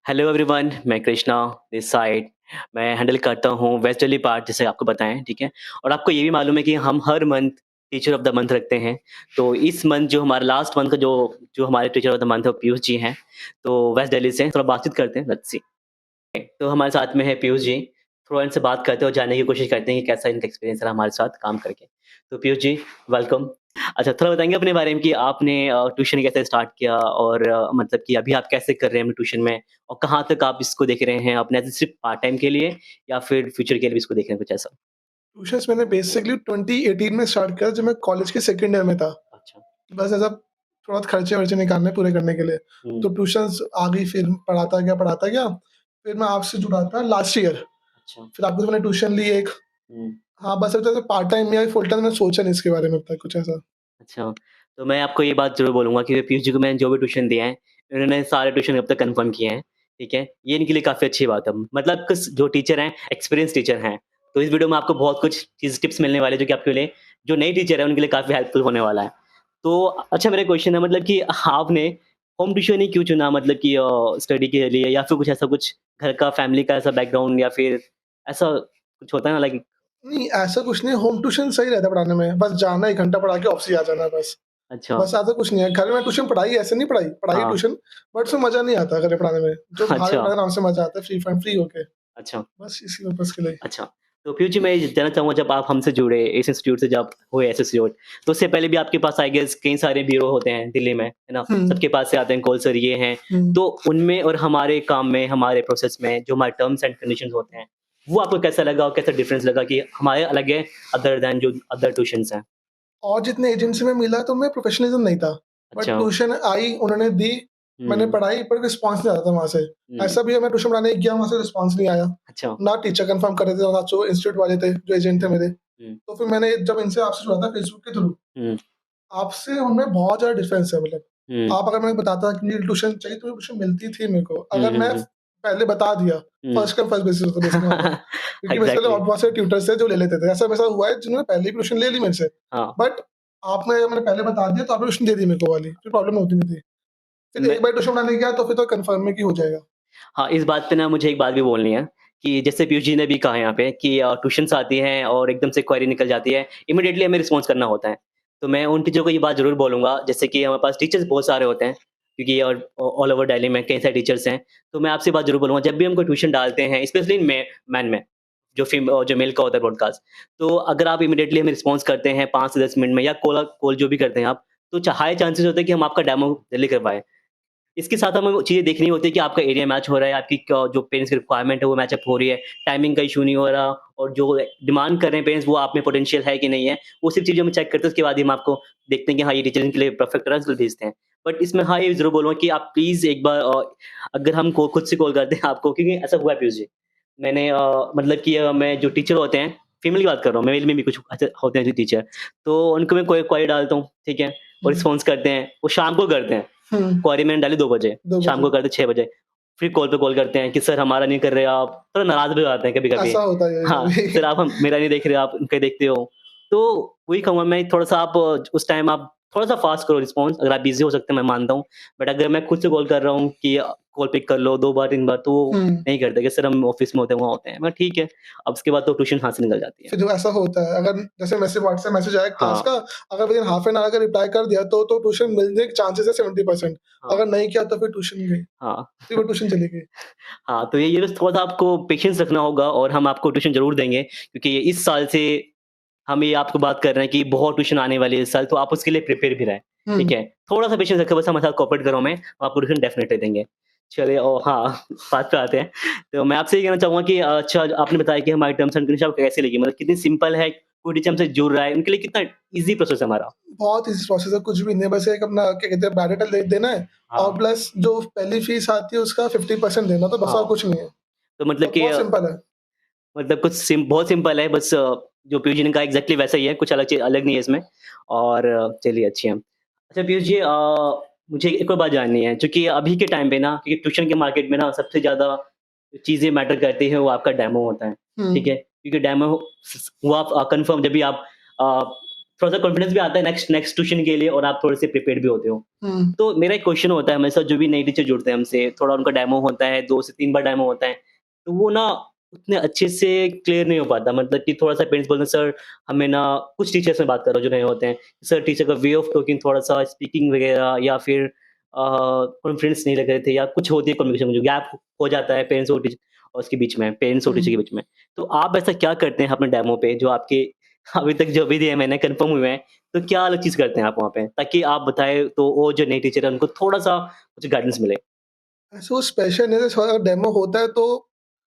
Hello everyone, मैं Krishna this side. मैं handle करता हूँ वेस्ट दिल्ली पार्ट जैसे आपको बताएँ, ठीक है? और आपको ये भी मालूम है कि हम हर month teacher of the month रखते हैं। तो इस मंथ जो हमारा लास्ट मंथ का जो जो हमारे टीचर ऑफ द मंथ है वो पीयूष जी हैं। तो वेस्ट दिल्ली से थोड़ा बातचीत करते हैं, लेट्स सी। तो हमारे साथ में है पीयूष जी। थोड़ा इनसे बात करते हैं और जानने की कोशिश करते हैं कि कैसा इनका एक्सपीरियंस रहा हमारे साथ काम करके। तो पीयूष जी, वेलकम। अच्छा, थोड़ा बताएँगे अपने बारे में कि आपने ट्यूशन कैसे स्टार्ट किया और मतलब कि अभी आप कैसे कर रहे हैं अपने ट्यूशन में और कहाँ तक आप इसको देख रहे हैं अपने सिर्फ़ पार्ट टाइम के लिए या फिर फ्यूचर के लिए भी इसको देख रहे हैं कुछ ऐसा? ट्यूशन्स मैंने बेसिकली 2018 में स्टार्ट किया जब मैं कॉलेज के सेकंड ईयर में था। अच्छा। बस ऐसा थोड़ा खर्चे-वर्चे निकालने पूरे करने के लिए। हुँ। तो ट्यूशन्स आ गई, फिर पढ़ाता गया। फिर मैं आपसे जुड़ा था लास्ट ईयर। अच्छा। फिर आपके से मैंने ट्यूशन ली एक। हुँ। हाँ, बस ऐसे पार्ट टाइम या फुल टाइम मैंने सोचा नहीं इसके बारे में अब तक कुछ ऐसा। अच्छा, तो मैं आपको ये बात ज़रूर बोलूँगा कि पीयूष जी को मैंने जो भी ट्यूशन दिए हैं, इन्होंने सारे ट्यूशन अब तक कन्फर्म किए हैं, ठीक है? ये इनके लिए काफ़ी अच्छी बात है। मतलब कुछ जो टीचर हैं, एक्सपीरियंस टीचर हैं। तो इस वीडियो में आपको बहुत कुछ चीज़ टिप्स मिलने वाले हैं जो कि आपके लिए जो नए टीचर हैं, उनके लिए काफ़ी हेल्पफुल होने वाला है। तो अच्छा मेरा क्वेश्चन है मतलब कि आपने होम ट्यूशन ही क्यों चुना मतलब कि स्टडी के लिए या फिर कुछ ऐसा कुछ घर का फैमिली का ऐसा बैकग्राउंड या फिर ऐसा कुछ होता है ना लाइक नहीं, ऐसा कुछ नहीं है, होम ट्यूशन सही रहता है पढ़ाने में। बस जाना 1 घंटा पढ़ा के ऑफ से आ जाना है बस। अच्छा, बस ऐसा कुछ नहीं है। घर में ट्यूशन पढ़ाई ऐसे नहीं पढ़ाई, पढ़ाई हाँ, ट्यूशन बट उसमें मज़ा नहीं आता घर में पढ़ाने में। जो बाहर अच्छा, पढ़ाने में आराम से मज़ा आता है फ्री होके। अच्छा। बस इसी पर्पज़ के लिए। अच्छा, तो फिर जी मैं ये जानना चाहूँगा जब आप हमसे जुड़े इस इंस्टीट्यूट से जब हुए एसोसिएट, तो उससे पहले भी आपके पास आई गेस कई सारे ब्यूरो होते हैं दिल्ली में, है ना? हुँ, सबके पास से आते हैं कॉल सर ये हैं, हुँ। तो उनमें और हमारे काम में, हमारे प्रोसेस में जो हमारे टर्म्स एंड कंडीशंस होते हैं, वो आपको कैसा लगा और कैसा डिफरेंस लगा कि हमारे अलग है अदर दैन जो अदर ट्यूशन्स हैं? और जितने एजेंसी में मिला तो मैं प्रोफ़ेशनलिज़्म नहीं था। बट अच्छा, ट्यूशन आई, उन्होंने दी, मैंने हुँ, पढ़ाई पर रिस्पॉन्स नहीं आता था वहाँ से। हुँ, ऐसा भी है मैं ट्यूशन पढ़ाने गया वहाँ से रिस्पॉन्स नहीं आया। अच्छा, ना टीचर कन्फर्म कर रहे थे, ना जो इंस्टीट्यूट वाले थे, जो एजेंट थे मेरे। हुँ, तो फिर मैंने जब इनसे आपसे जुड़ा था फेसबुक के थ्रू, हुँ, आपसे उनमें बहुत ज़्यादा डिफ़रेंस है मतलब। हुँ, आप अगर मैं बताता कि मुझे ट्यूशन चाहिए तो ट्यूशन मिलती थी मेरे को। हुँ, अगर हुँ, मैं हुँ, पहले बता दिया, हुँ। फर्स्ट कम फर्स्ट बेसिस होता बेसिस में वहाँ पे। क्योंकि मेरे से पहले एग्ज़ैक्टली, और बहुत सारे ट्यूटर्स थे जो ले लेते थे। ऐसा मेरे साथ हुआ है जिन्होंने पहले ही ट्यूशन ले ली मेरे से। हाँ, बट मैंने पहले बता दिया तो आपने ट्यूशन दे दी मेरे को वाली, फिर प्रॉब्लम होती नहीं थी। फिर मैं एक बार ट्यूशन पढ़ाने गया तो फिर तो कन्फर्म है कि हो जाएगा। हाँ, इस बात पे ना मुझे एक बात भी बोलनी है कि जैसे पीयूष जी ने भी कहा यहाँ पे कि ट्यूशन्स आती हैं और एकदम से क्वेरी निकल जाती है, इमीडिएटली हमें रिस्पॉन्स करना होता है। तो मैं उन टीचर को ये बात ज़रूर बोलूँगा, जैसे कि हमारे पास टीचर्स बहुत सारे होते हैं, क्योंकि और ऑल ओवर दिल्ली में कई सारे टीचर्स हैं। तो मैं आपसे बात ज़रूर बोलूँगा, जब भी हम कोई ट्यूशन डालते हैं, स्पेशली मैन में, जो मेल का होता है ब्रॉडकास्ट, तो अगर आप इमीडिएटली हमें रिस्पॉन्स करते हैं 5 से 10 मिनट में या कॉल जो भी करते हैं आप, तो हाई चांसेस होते हैं कि हम आपका डेमो जल्दी करवाएँ। इसके साथ हमें वो चीज़ें देखनी होती है कि आपका एरिया मैच हो रहा है, आपकी जो पेरेंट्स की रिक्वायरमेंट है वो मैच अप हो रही है, टाइमिंग का इश्यू नहीं हो रहा और जो डिमांड कर रहे हैं पेरेंट्स वो आप में पोटेंशियल है कि नहीं है, वो सिर्फ़ चीज़ें हम चेक करते हैं उसके बाद ही हम आपको देखते हैं कि हाँ, ये टीचर इनके लिए परफेक्ट रिजल्ट भेजते हैं। बट इसमें हाँ, ये ज़रूर बोलूँगा कि आप प्लीज़ एक बार अगर हम को खुद से कॉल करते हैं आपको क्योंकि ऐसा हुआ है पीयूष जी। मैंने मतलब कि मैं जो टीचर होते हैं, फीमेल की बात कर रहा हूँ, मेल में भी कुछ ऐसे होते हैं जो टीचर, तो उनको मैं कोई क्वेरी डालता हूँ, ठीक है? वो हुँ, रिस्पॉन्स करते हैं, वो शाम को करते हैं। हुँ, क्वेरी मैंने डाली 2 बजे, 2 शाम बजे। को करते 6 बजे। फिर कॉल पे कॉल करते हैं कि सर हमारा नहीं कर रहे आप, थोड़ा नाराज़ भी हो जाते हैं कभी-कभी। ऐसा होता है हाँ, कभी। सर आप हम मेरा नहीं देख रहे आप उनका देखते हो। तो वही कहूँगा मैं थोड़ा-सा आप उस टाइम आप थोड़ा-सा फ़ास्ट करो रिस्पॉन्स अगर आप बिज़ी हो सकते हैं मैं मानता हूँ। बट अगर मैं खुद से कॉल कर रहा हूँ कि कॉल पिक कर लो 2 बार 3 बार तो वो हुँ। नहीं करते कि सर हम ऑफ़िस में होते हैं, वहाँ होते हैं। मैं ठीक है, अब उसके बाद तो ट्यूशन हाथ से निकल जाती है। फिर जो ऐसा होता है, अगर जैसे व्हाट्सएप मैसेज आया क्लास हाँ, का, अगर विदिन हाफ एन आवर अगर रिप्लाई कर दिया तो ट्यूशन मिलने के चांसेस है 70%। हाँ, अगर नहीं किया तो फिर ट्यूशन गई, हाँ। फिर वो ट्यूशन चली गई। हाँ, तो ये बस थोड़ा-सा आपको पेशेंस रखना होगा और हम आपको ट्यूशन ज़रूर देंगे क्योंकि ये इस साल से हम ये आपको बात कर रहे हैं कि बहुत ट्यूशन आने वाली है इस साल, तो आप उसके लिए प्रिपेयर भी रहें, ठीक हुँ, है? थोड़ा-सा पेशेंस रखें बस हमारे साथ कोऑपरेट करो हमें, हम आपको ट्यूशन डेफ़िनेटली देंगे। चलिए हाँ, बात पे आते हैं। तो मैं आपसे ये कहना चाहूँगा कि अच्छा आपने बताया कि हमारी टर्म्स एंड कंडीशन आपको कैसी लगी? मतलब कितनी सिंपल है, कोई टीचर हमसे जुड़ रहा है, उनके लिए कितना ईज़ी प्रोसेस है हमारा? बहुत ईज़ी प्रोसेस है, कुछ भी नहीं है, बस एक अपना क्या कहते हैं बायोडाटा दे देना है और हाँ, प्लस जो पहली फीस आती है उसका 50% देना तो बस और हाँ। कुछ नहीं है। तो मतलब तो कि बहुत सिंपल है। मतलब कुछ बहुत सिंपल है बस जो पीयूष जी ने कहा एग्ज़ैक्टली वैसा ही है, कुछ अलग नहीं है इसमें और चलिए अच्छी है। अच्छा पीयूष जी मुझे एक और बात जाननी है चूँकि अभी के टाइम पे ना क्योंकि ट्यूशन के मार्केट में ना सबसे ज़्यादा चीज़ें मैटर करती हैं वो आपका डेमो होता है, हुँ, ठीक है? क्योंकि डेमो वो आप कन्फर्म जब भी आप अ, थोड़ा-सा कॉन्फिडेंस भी आता है नेक्स्ट नेक्स्ट ट्यूशन के लिए और आप थोड़े से प्रिपेयर्ड भी होते हो। हुँ, तो मेरा एक क्वेश्चन होता है हमेशा जो भी नए टीचर जुड़ते हैं हमसे, थोड़ा उनका डेमो होता है, 2 से 3 बार डेमो होता है, तो वो ना उतने अच्छे से क्लियर नहीं हो पाता मतलब कि थोड़ा-सा पेरेंट्स बोलते हैं सर हमें ना कुछ टीचर्स मैं बात कर रहा हूँ जो नए होते हैं, सर टीचर का वे ऑफ टॉकिंग थोड़ा-सा स्पीकिंग वगैरह या फिर कॉन्फिडेंस नहीं लग रहे थे या कुछ होती है कम्युनिकेशन में जो गैप हो जाता है पेरेंट्स और टीचर और उसके बीच में, पेरेंट्स और टीचर के हुँ। बीच में। तो आप ऐसा क्या करते हैं अपने डेमो पे जो आपके अभी तक जो भी दिए मैंने कन्फर्म हुए हैं, तो क्या अलग चीज़ करते हैं आप वहाँ पे? ताकि आप बताएँ तो वो जो नए टीचर है उनको थोड़ा-सा कुछ गाइडेंस मिले? ऐसे वो स्पेशल नहीं है, अगर डेमो होता है तो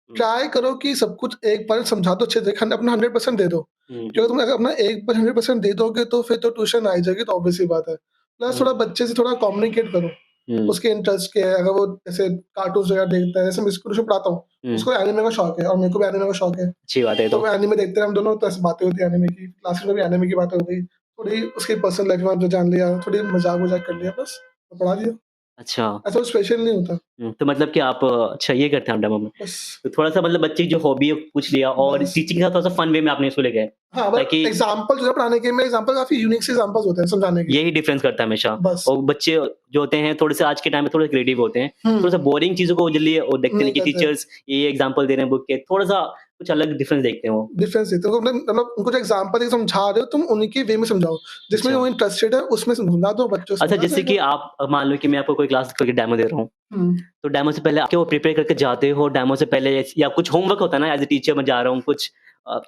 हुँ, ट्राई करो कि सब कुछ एक बार समझा दो अच्छे से, अपना 100% दे दो। हुँ, क्योंकि हुँ, तुम अगर अपना एक बार 100% दे दोगे तो फिर तो ट्यूशन आ ही जाएगी, तो ऑब्वियस सी बात है। प्लस थोड़ा हुँ, बच्चे से थोड़ा कम्युनिकेट करो, हुँ, उसके इंटरेस्ट के है, अगर वो जैसे कार्टून्स वगैरह देखता है, जैसे मैं इसको ट्यूशन पढ़ाता हूँ, हुँ, उसको एनिमे का शौक है और मेरे को भी एनिमे का शौक है। अच्छी बात है ये तो तो। वो एनिमे देखते हैं हम दोनों, तो ऐसे बातें होती है एनिमे की, क्लासेस में भी एनिमे की बातें हो गई, थोड़ी उसकी पर्सनल लाइफ में जो जान लिया, थोड़ी मज़ाक-वज़ाक कर लिया बस, और पढ़ा दिया। अच्छा, ऐसा कुछ स्पेशल नहीं होता, तो मतलब कि आप अच्छा ये करते हैं आप डेमो में। बस तो थोड़ा-सा मतलब बच्चे की जो हॉबी है पूछ लिया और बस। टीचिंग का थोड़ा-सा फन वे में आपने इसको ले गए, हाँ, मतलब ताकि एग्ज़ाम्पल जो है पढ़ाने के में, एग्ज़ाम्पल काफ़ी यूनिक से एग्ज़ाम्पल्स होते हैं समझाने के। यही डिफरेंस करता है हमेशा। बस। और बच्चे जो होते हैं थोड़े-से आज के टाइम में थोड़े क्रिएटिव होते हैं, हुँ, थोड़ा-सा बोरिंग चीज़ों को जल्दी वो देखते नहीं नहीं कि करते, टीचर्स ये एग्ज़ाम्पल दे रहे हैं बुक के, थोड़ा-सा कुछ अलग डिफरेंस देखते हैं वो। डिफरेंस देते हो मतलब उनको जो एग्ज़ाम्पल देके समझा रहे हो, तुम उन्हीं के वे में समझाओ। जिसमें अच्छा। वो इंटरेस्टेड है उसमें समझा दो, बच्चों अच्छा समझ आ जैसे जाएगा। कि आप मान लो कि मैं आपको कोई क्लास करके डेमो दे रहा हूँ, हुँ, तो डेमो से पहले आप क्या वो प्रिपेयर करके जाते हो डेमो से पहले या कुछ होमवर्क होता है ना एज़ अ टीचर मैं जा रहा हूँ कुछ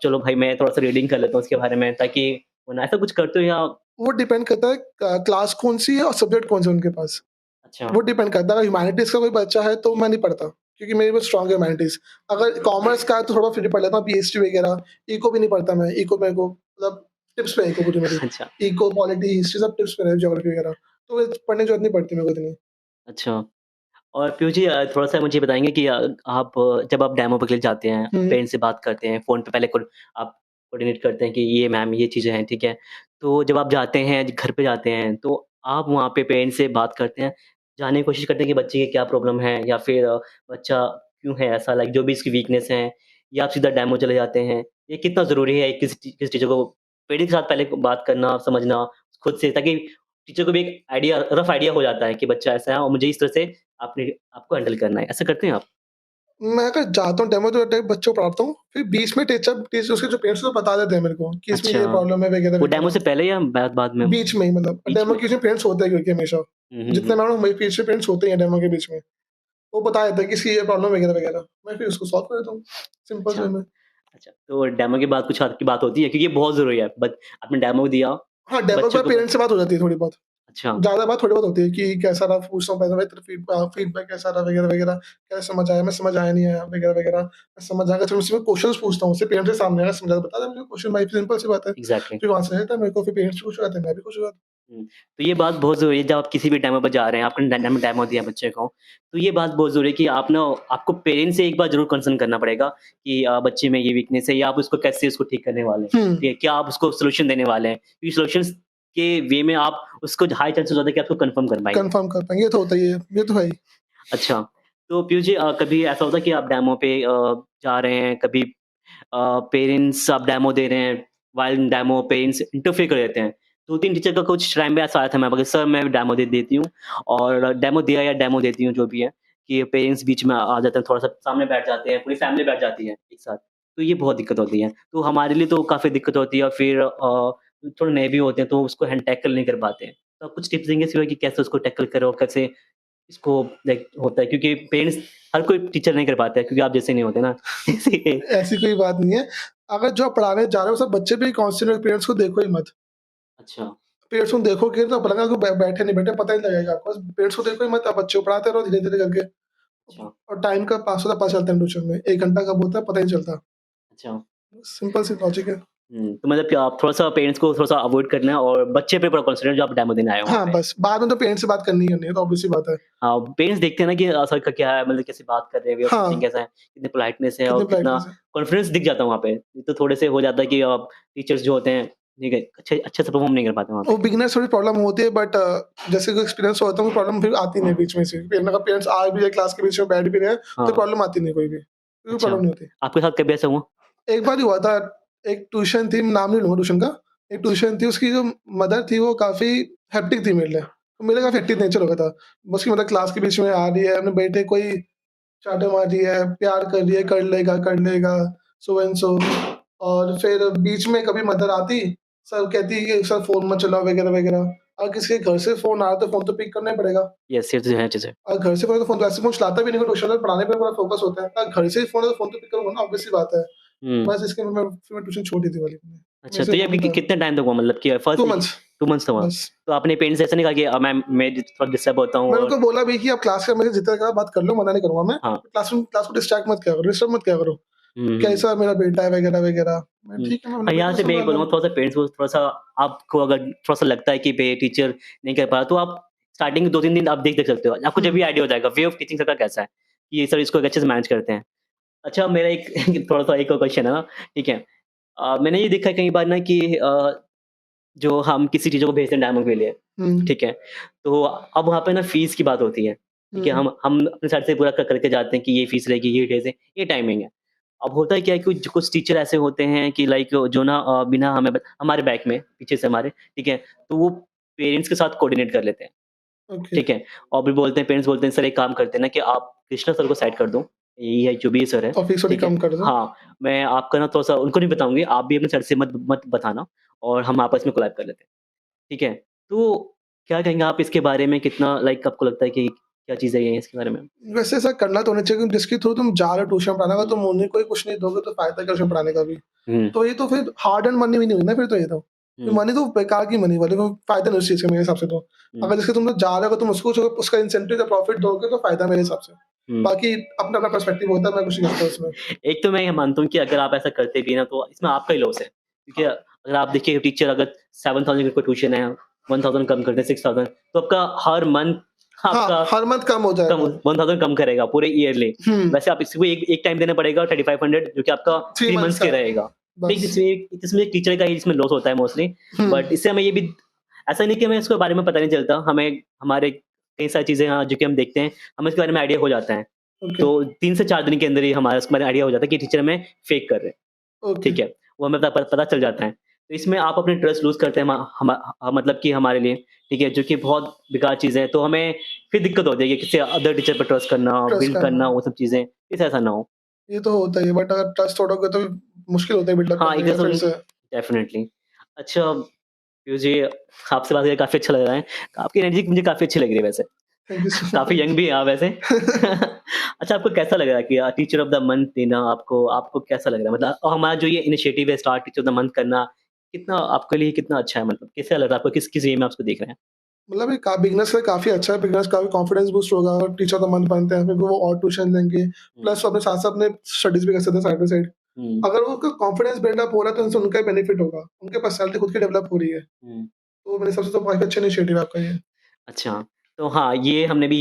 चलो भाई मैं थोड़ा-सा रीडिंग कर लेता हूँ उसके बारे में ताकि वरना ऐसा कुछ करते हो या वो डिपेंड करता है क्लास कौन-सी है और सब्जेक्ट कौन-से हैं उनके पास। अच्छा, वो डिपेंड करता है, अगर ह्यूमैनिटीज़ का कोई बच्चा है तो मैं नहीं पढ़ता, क्योंकि मेरी बहुत स्ट्रॉन्ग है ह्यूमैनिटीज़। अगर कॉमर्स का है तो थोड़ा फिर भी पढ़ लेता हूँ, पीएचडी वगैरह। इको भी नहीं पढ़ता मैं, इको मेरे को मतलब टिप्स पे है इको पूरी मेरी। अच्छा, इको, पॉलिटी, हिस्ट्री सब टिप्स पे है, ज्योग्राफी वगैरह। तो ये पढ़ने की जरूरत नहीं पड़ती मेरे को इतनी। अच्छा। और पीयूष जी थोड़ा-सा मुझे बताएँगे कि आप जब आप डेमो के लिए जाते हैं, हुँ, पेरेंट्स से बात करते हैं, फ़ोन पे पहले आप कोऑर्डिनेट करते हैं कि ये मैम ये चीज़ें हैं, ठीक है? तो जब आप जाते हैं, घर पे जाते हैं, तो आप वहाँ पे पेरेंट्स से बात करते हैं, जानने की कोशिश करते हैं कि बच्चे की क्या प्रॉब्लम है या फिर बच्चा क्यों है ऐसा लाइक जो भी इसकी वीकनेस है या आप सीधा डेमो चले जाते हैं? ये कितना ज़रूरी है किसी टीचर को पेरेंट्स के साथ पहले बात करना, समझना खुद से ताकि टीचर को भी एक आइडिया रफ़ आइडिया हो जाता है कि बच्चा ऐसा है और मुझे इस तरह से आपको हैंडल करना है, ऐसा करते हैं आप? मैं अगर जाता हूँ डेमो तो डायरेक्ट बच्चों को पढ़ाता हूँ, फिर बीच में टीचर उसके जो पेरेंट्स हैं वो बता देते हैं मेरे को कि इसमें अच्छा, ये प्रॉब्लम है वो डेमो वगैरह-वगैरह। से पहले या बाद में? बीच में ही मतलब बीच डेमो में? के बीच में पेरेंट्स होते हैं क्योंकि हमेशा। हुँ, हुँ, जितने हुँ। मैं हूँ मेरे पीछे पेरेंट्स होते ही हैं डेमो के बीच में। वो बता देता है कि इसकी ये प्रॉब्लम वगैरह-वगैरह। मैं फिर उसको सॉल्व कर देता हूँ, सिंपल से अच्छा, वे में। अच्छा, तो डेमो के बाद कुछ आपकी बात होती है? क्योंकि ये बहुत ज़रूरी है, आपने डेमो दिया, हाँ, डेमो के बच्चों बाद को ब पेरेंट्स से बात हो जाती है थोड़ी बहुत। अच्छा, ज़्यादा बात थोड़ी बहुत होती है कि कैसा रहा, पूछता हूँ पहले भाई तेरा फीडबैक कैसा रहा वगैरह-वगैरह। कैसा समझ आया, मैं समझ आया नहीं आया वगैरह-वगैरह। मैं समझ आएगा फिर उससे मैं क्वेश्चन्स पूछता हूँ, उससे पेरेंट्स के सामने अगर समझा तो बता दे मुझे क्वेश्चन भाई, सिंपल सी बात है। इग्ज़ैक्टली। फिर वहाँ से रहता है मेरे को, फिर पेरेंट्स भी खुश हो जाते हैं, मैं भी खुश हो जाता हूँ। हुँ, तो ये बात बहुत ज़रूरी है जब आप किसी भी डेमो पे जा रहे हैं, आपने डेमो दिया बच्चे को, तो ये बात बहुत ज़रूरी है कि आप ना आपको पेरेंट्स से एक बार ज़रूर कंसर्न करना पड़ेगा कि बच्चे में ये वीकनेस है या आप उसको कैसे उसको ठीक करने वाले हैं, हुँ, ठीक है? क्या आप उसको सॉल्यूशन देने वाले हैं? क्योंकि सॉल्यूशंस के वे में आप उसको हाई चांसेस होता है कि आपको कन्फर्म कर पाएँगे। कन्फर्म कर पाएँगे, ये तो होता ही है, ये तो है ही। अच्छा, तो पीयूष जी कभी ऐसा होता है कि आप डेमो पे जा रहे हैं, कभी पेरेंट्स आप डेमो दे रहे हैं, व्हाइल डेमो पेरेंट्स इंटरफेयर कर देते हैं। 2-3 टीचर का कुछ टाइम पे ऐसा आया था मेरे पास, सर मैं डेमो दे देती हूँ और डेमो दिया या डेमो देती हूँ जो भी है, कि पेरेंट्स बीच में आ जाते हैं, थोड़ा-सा सामने बैठ जाते हैं, पूरी फैमिली बैठ जाती है एक साथ। तो ये बहुत दिक्कत होती है। तो हमारे लिए तो काफ़ी दिक्कत होती है और फिर थोड़े नए भी होते हैं तो उसको टैकल नहीं कर पाते हैं। तो आप कुछ टिप्स देंगे इस कि कैसे उसको टैकल करें और कैसे इसको लाइक होता है क्योंकि पेरेंट्स हर कोई टीचर नहीं कर पाता है क्योंकि आप जैसे नहीं होते ना इसीलिए ऐसी कोई बात नहीं है। अगर जो आप पढ़ाने जा रहे हो सब बच्चे भी कांस्टेंट, पेरेंट्स को देखो ही मत। अच्छा, पेरेंट्स को देखोगे तो पता लगेगा कि बैठे नहीं बैठे पता ही नहीं लगेगा आपको। पेरेंट्स को देखो ही मत, आप बच्चे को पढ़ाते रहो धीरे-धीरे करके। अच्छा, और टाइम का पास होता पता चलता है ट्यूशन में। 1 घंटा कब होता है पता ही नहीं चलता। अच्छा। सिंपल सी लॉजिक है। तो मतलब कि आप थोड़ा-सा पेरेंट्स को थोड़ा-सा अवॉइड करना है और बच्चे पे पूरा कॉन्संट्रेट जो आप डेमो देने आए हो वहाँ हाँ, पे। बस बाद में तो पेरेंट्स से बात करनी ही करनी है, तो ऑब्वियस सी बात है। हाँ, पेरेंट्स देखते हैं ना कि सर का क्या है मतलब कैसे बात कर रहे हैं, वे ऑफ हाँ, टीचिंग कैसा है, कितनी पोलाइटनेस है कितनी और कितना पोलाइटनेस है। कॉन्फिडेंस दिख जाता है वहाँ पे। नहीं तो थोड़े से हो जाता है कि टीचर्स जो होते हैं, ठीक है, अच्छे अच्छे से परफॉर्म नहीं कर पाते वहाँ वो पे। बिगिनर्स थोड़ी प्रॉब्लम होती है, बट जैसे कोई एक्सपीरियंस होता है वो प्रॉब्लम फिर आती नहीं है बीच में से। अगर पेरेंट्स आ भी जाए क्लास के बीच में बैठ भी रहे हैं, तो हाँ, प्रॉब्लम आती नहीं कोई भी। कोई अच्छा। प्रॉब्लम नहीं होती। आपके साथ कभी ऐसा हुआ? एक बार ही हुआ था, एक ट्यूशन थी, नाम नहीं लूँगा ट्यूशन का। एक ट्यूशन थी, उसकी जो मदर थी वो काफ़ी हेक्टिक थी मेरे लिए। तो मेरा काफ़ी हेक्टिक नेचर हो गया था। उसकी मदर क्लास के बीच में आ रही है, अपने बेटे को ही चाँटे मार रही है, प्यार कर रही है, कर लेगा, सो एंड सो। और फिर बीच में कभी मदर आती, सर कहती कि सर फ़ोन मत चलाओ वगैरह-वगैरह। अगर किसी के घर से फ़ोन आ रहा है तो फ़ोन तो पिक करना ही पड़ेगा। यस, ये तो है चीज़ें। और घर से तो फ़ोन तो ऐसे फ़ोन चलाता भी नहीं, कोई ट्यूशन में पढ़ाने पे पूरा फ़ोकस होता है। घर से ही फ़ोन है तो फ़ोन तो पिक करूँगा ना, ऑब्वियस सी बात है। हुँ। बस इसके फिर मैं ट्यूशन छोड़ दी थी वाली मैंने। मेरे अच्छा, से तो ये हो अभी नहीं पाया। कितने टाइम तक हुआ, मतलब कि 2 फर्स्ट मंथ्स 2 मंथ्स हुआ? बस। तो आपने पेरेंट्स से ऐसा नहीं कहा कि मैं थोड़ा डिस्टर्ब होता हूँ मैंने और उनको बोला भी कि आप क्लास का मेरे जितना कहा बात कर लो, मना नहीं करूँगा मैं। हाँ। क्लास को डिस्टर्ब मत किया करो। हुँ, हुँ। कैसा मेरा बेटा है वगैरह-वगैरह। मैं हुँ। ठीक है, मैं अपने हाँ, बेटे यहाँ को से मैं ये समझा बोलूँगा, लूँ। थोड़ा-सा पेरेंट्स को थोड़ा-सा, आपको अगर थोड़ा-सा लगता है कि भई टीचर नहीं कर पा रहा, तो आप स्टार्टिंग के 2-3 दिन आप देख सकते हो। आपको जब भी हुँ, आइडिया हो जाएगा वे ऑफ टीचिंग सबका कैसा है, कि ये सर इसको अच्छे से मैनेज करते हैं। अच्छा, मेरा एक थोड़ा-सा एक और क्वेश्चन है ना, ठीक है। मैंने ये देखा है कई बार ना कि जो हम किसी टीचर को भेजते हैं डेमो के लिए, हुँ, ठीक है? तो अब वहाँ पे ना फ़ीस की बात होती है, ठीक है? हुँ, हम अपनी साइड से पूरा करके जाते हैं कि ये फ़ीस रहेगी, ये डेज़ है, ये टाइमिंग है। अब होता है क्या है, कुछ टीचर ऐसे होते हैं कि लाइक जो ना बिना हमारे बैक में, पीछे से हमारे, ठीक है? तो वो पेरेंट्स के साथ कोऑर्डिनेट कर लेते हैं, ओके। ठीक है? और फिर बोलते हैं, पेरेंट्स बोलते हैं, सर एक काम करते हैं ना कि आप कृष्णा सर को साइड कर दो, यही है जो भी ये सर है, और फीस थोड़ी ठीक है? कम कर दो। हाँ, मैं आपका ना थोड़ा-सा उनको नहीं बताऊँगी, आप भी अपनी साइड से मत मत बताना, और हम आपस में कोलैब कर लेते हैं। ठीक है? तो क्या कहेंगे आप इसके बारे में, कितना लाइक आपको लगता है कि क्या चीज़ है ये इसके बारे में? वैसे ऐसा करना तो नहीं चाहिए क्योंकि जिसके थ्रू तुम जा रहे हो ट्यूशन पढ़ाने का, हुँ, तुम उन्हीं को ही कुछ नहीं दोगे तो फ़ायदा क्या ट्यूशन पढ़ाने का भी। हुँ, तो ये तो फिर हार्ड एंड मनी भी नहीं हुई ना फिर तो ये तो। हुँ, मनी तो बेकार की मनी वाली, कोई फ़ायदा नहीं उस चीज़ का मेरे हिसाब से तो। हुँ, अगर जिसके तुम लोग जा रहे हो तुम उसको जो उसका इंसेंटिव या प्रॉफ़िट दोगे तो फ़ायदा मेरे हिसाब से। हुँ। बाकी अपना-अपना पर्सपेक्टिव होता है, मैं कुछ नहीं कहता उसमें। एक तो मैं ये मानता हूँ कि अगर आप ऐसा करते भी हैं ना, तो इसमें आपका ही लॉस है। क्योंकि अगर आप देखिए, टीचर अगर 7000 का ट्यूशन है, 1000 कम कर दें, 6000, तो आपका हर मंथ हाँ, आपका हर मंथ कम हो कम जाएगा। 1000 कम करेगा पूरे ईयरली। हुँ, वैसे आप इसको एक एक टाइम देना पड़ेगा 3500, जो कि आपका 3 3 मंथ्स मंथ्स का के है, रहेगा। ठीक, बस। इसमें एक टीचर का ही इसमें लॉस होता है मोस्टली। हुँ, बट इससे हमें ये भी, ऐसा नहीं कि हमें इसके बारे में पता नहीं चलता, हमें हमारे कई सारी चीज़ें जो कि हम देखते हैं, हमें इसके बारे में आइडिया हो जाता है। ओके, तो 3 से 4 दिन के अंदर ही हमारा इसके बारे में आइडिया हो जाता है कि टीचर हमें फेक कर रहे हैं, ओके। ठीक है? वो हमें पता चल जाता है। तो इसमें आप अपने ट्रस्ट लूज़ करते हैं, मतलब कि हमारे लिए, ठीक है? जो कि बहुत बेकार चीज़ है। तो हमें फिर दिक्कत होती है कि किसी अदर टीचर पर ट्रस्ट करना, ट्रस्ट बिल्ड करना, करना, वो सब चीज़ें, इस ऐसा ना हो। ये तो होता ही है बट अगर ट्रस्ट तोड़ोगे तो मुश्किल होता है बिल्डअप हाँ, करना एक ये तरह फिर से से। डेफ़िनिटली। अच्छा, मुझे आपसे बात करके काफ़ी अच्छा लग रहा है। आपकी एनर्जी मुझे काफ़ी अच्छी लग रही है वैसे। थैंक यू सो काफ़ी यंग भी हैं आप वैसे। मच। अच्छा, आपको कैसा लग रहा है कि टीचर ऑफ द मंथ देना, आपको आपको कैसा लग रहा है? मतलब हमारा जो ये इनिशिएटिव है, star teacher of the month करना, कितना आपके लिए कितना अच्छा है? मतलब कैसा लग रहा है आपको? किस वे में आप उसको देख रहे हैं? मतलब ये बिगिनर्स के लिए काफ़ी अच्छा है, बिगिनर्स का भी कॉन्फिडेंस बूस्ट होगा और टीचर ऑफ द मंथ बनते हैं, फिर वो और ट्यूशन लेंगे, हुँ, प्लस वो अपने साथ-साथ अपने स्टडीज़ भी कर सकते हैं साइड बाय साइड। हुँ, अगर वो उनका कॉन्फिडेंस बिल्डअप हो रहा है तो उनसे उनका ही बेनिफिट होगा, उनकी पर्सनैलिटी खुद की डेवलप हो रही है, हुँ। तो मेरे हिसाब से तो काफ़ी अच्छा इनिशिएटिव है आपका ये। अच्छा, तो हाँ, ये हमने भी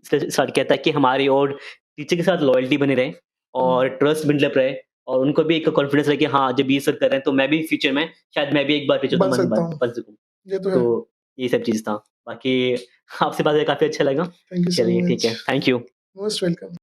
स्टार्ट किया था कि हमारी और टीचर के साथ लॉयल्टी बनी रहे, हुँ, और ट्रस्ट बिल्डअप रहे, और उनको भी एक कॉन्फिडेंस रहे कि हाँ, जब ये सर कर रहे हैं, तो मैं भी फ्यूचर में शायद मैं भी एक बार टीचर ऑफ द बन मंथ सकता हूँ, बन सकूँ। ये तो है। तो ये सब चीज़ था। बाकी आपसे बात करके काफ़ी अच्छा लगा। थैंक यू सो चलिए ठीक मच, है, थैंक यू। Most welcome.